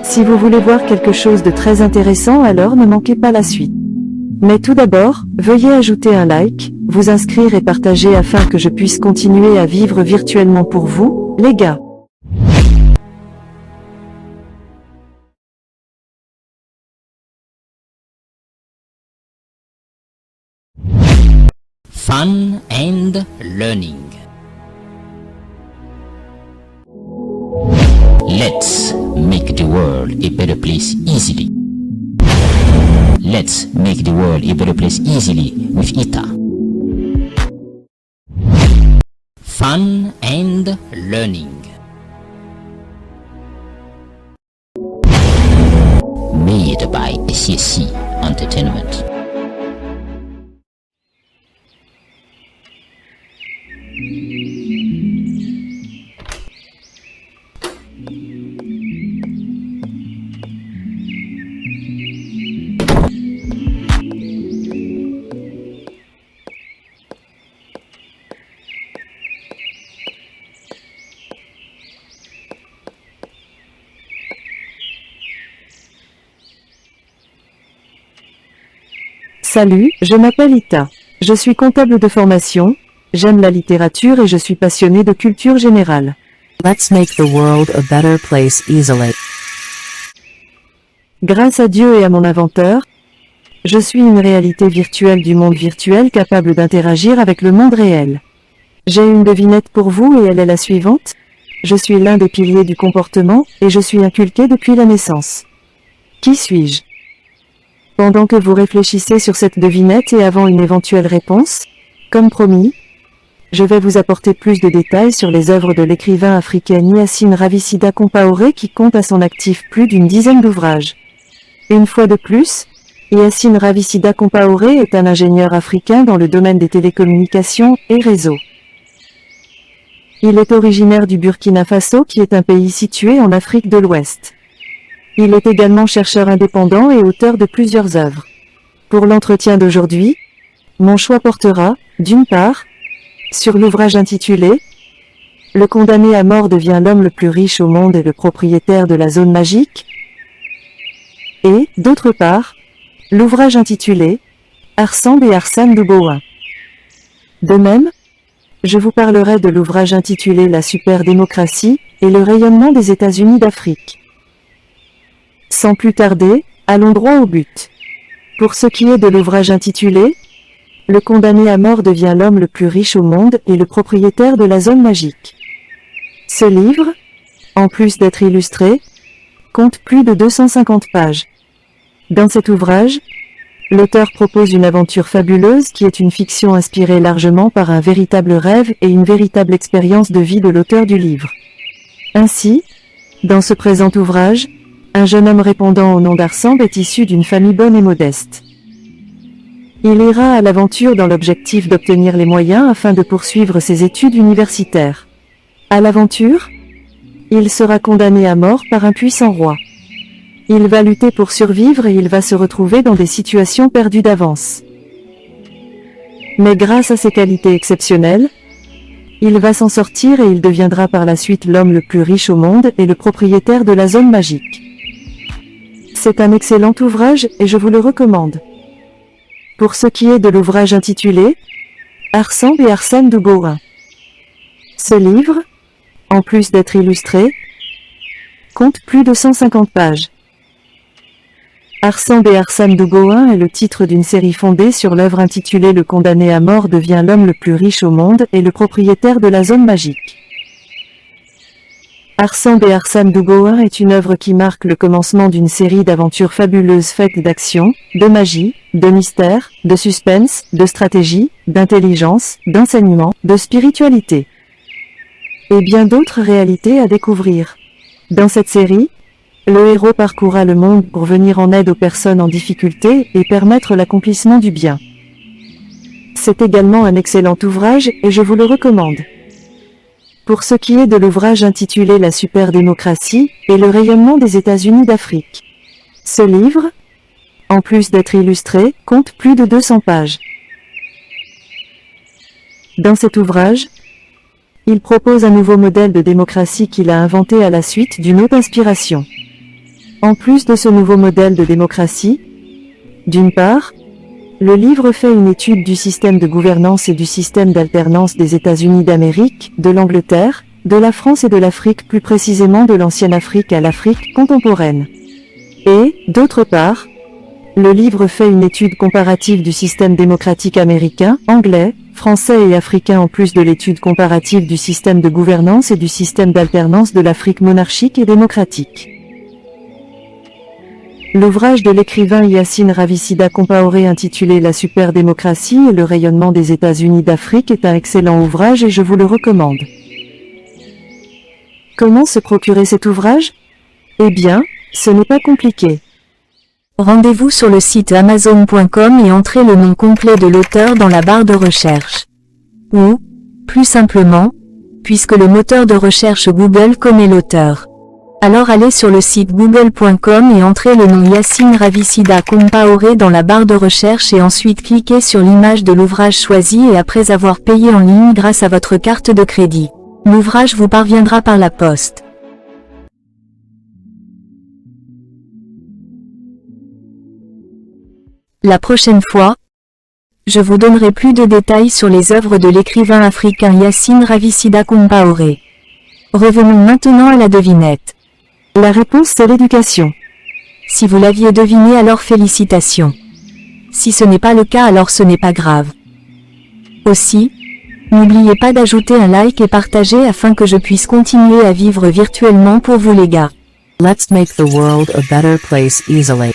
Si vous voulez voir quelque chose de très intéressant, alors ne manquez pas la suite. Mais tout d'abord, veuillez ajouter un like, vous inscrire et partager afin que je puisse continuer à vivre virtuellement pour vous, les gars. Fun and learning. Let's make the world a better place easily. Let's make the world a better place easily with ITA. Fun and learning. Made by CSC Entertainment. Salut, je m'appelle Ita. Je suis comptable de formation, j'aime la littérature et je suis passionné de culture générale. Let's make the world a better place easily. Grâce à Dieu et à mon inventeur, je suis une réalité virtuelle du monde virtuel capable d'interagir avec le monde réel. J'ai une devinette pour vous et elle est la suivante. Je suis l'un des piliers du comportement et je suis inculqué depuis la naissance. Qui suis-je? Pendant que vous réfléchissez sur cette devinette et avant une éventuelle réponse, comme promis, je vais vous apporter plus de détails sur les œuvres de l'écrivain africain Yacine Ravissida Compaoré qui compte à son actif plus d'une dizaine d'ouvrages. Une fois de plus, Yacine Ravissida Compaoré est un ingénieur africain dans le domaine des télécommunications et réseaux. Il est originaire du Burkina Faso qui est un pays situé en Afrique de l'Ouest. Il est également chercheur indépendant et auteur de plusieurs œuvres. Pour l'entretien d'aujourd'hui, mon choix portera, d'une part, sur l'ouvrage intitulé « Le condamné à mort devient l'homme le plus riche au monde et le propriétaire de la zone magique » et, d'autre part, l'ouvrage intitulé « Arsène et Arsène Douboua ». De même, je vous parlerai de l'ouvrage intitulé « La superdémocratie et le rayonnement des États-Unis d'Afrique ». Sans plus tarder, allons droit au but. Pour ce qui est de l'ouvrage intitulé « Le condamné à mort devient l'homme le plus riche au monde et le propriétaire de la zone magique ». Ce livre, en plus d'être illustré, compte plus de 250 pages. Dans cet ouvrage, l'auteur propose une aventure fabuleuse qui est une fiction inspirée largement par un véritable rêve et une véritable expérience de vie de l'auteur du livre. Ainsi, dans ce présent ouvrage, un jeune homme répondant au nom d'Arsène est issu d'une famille bonne et modeste. Il ira à l'aventure dans l'objectif d'obtenir les moyens afin de poursuivre ses études universitaires. À l'aventure, il sera condamné à mort par un puissant roi. Il va lutter pour survivre et il va se retrouver dans des situations perdues d'avance. Mais grâce à ses qualités exceptionnelles, il va s'en sortir et il deviendra par la suite l'homme le plus riche au monde et le propriétaire de la zone magique. C'est un excellent ouvrage et je vous le recommande. Pour ce qui est de l'ouvrage intitulé « Arsène et Arsène Douboua ». Ce livre, en plus d'être illustré, compte plus de 150 pages. Arsène et Arsène Douboua est le titre d'une série fondée sur l'œuvre intitulée « Le condamné à mort devient l'homme le plus riche au monde et le propriétaire de la zone magique ». Arsène et Arsène Douboua est une œuvre qui marque le commencement d'une série d'aventures fabuleuses faites d'action, de magie, de mystère, de suspense, de stratégie, d'intelligence, d'enseignement, de spiritualité. Et bien d'autres réalités à découvrir. Dans cette série, le héros parcourra le monde pour venir en aide aux personnes en difficulté et permettre l'accomplissement du bien. C'est également un excellent ouvrage et je vous le recommande. Pour ce qui est de l'ouvrage intitulé « La superdémocratie et le rayonnement des États-Unis d'Afrique ». Ce livre, en plus d'être illustré, compte plus de 200 pages. Dans cet ouvrage, il propose un nouveau modèle de démocratie qu'il a inventé à la suite d'une haute inspiration. En plus de ce nouveau modèle de démocratie, d'une part, le livre fait une étude du système de gouvernance et du système d'alternance des États-Unis d'Amérique, de l'Angleterre, de la France et de l'Afrique, plus précisément de l'ancienne Afrique à l'Afrique contemporaine. Et, d'autre part, le livre fait une étude comparative du système démocratique américain, anglais, français et africain en plus de l'étude comparative du système de gouvernance et du système d'alternance de l'Afrique monarchique et démocratique. L'ouvrage de l'écrivain Yacine Ravissida Compaoré intitulé La superdémocratie et le rayonnement des États-Unis d'Afrique est un excellent ouvrage et je vous le recommande. Comment se procurer cet ouvrage? Eh bien, ce n'est pas compliqué. Rendez-vous sur le site Amazon.com et entrez le nom complet de l'auteur dans la barre de recherche. Ou, plus simplement, puisque le moteur de recherche Google connaît l'auteur. Alors allez sur le site google.com et entrez le nom Yacine Ravissida Compaoré dans la barre de recherche et ensuite cliquez sur l'image de l'ouvrage choisi et après avoir payé en ligne grâce à votre carte de crédit. L'ouvrage vous parviendra par la poste. La prochaine fois, je vous donnerai plus de détails sur les œuvres de l'écrivain africain Yacine Ravissida Compaoré. Revenons maintenant à la devinette. La réponse c'est l'éducation. Si vous l'aviez deviné alors félicitations. Si ce n'est pas le cas alors ce n'est pas grave. Aussi, n'oubliez pas d'ajouter un like et partager afin que je puisse continuer à vivre virtuellement pour vous les gars. Let's make the world a better place easily.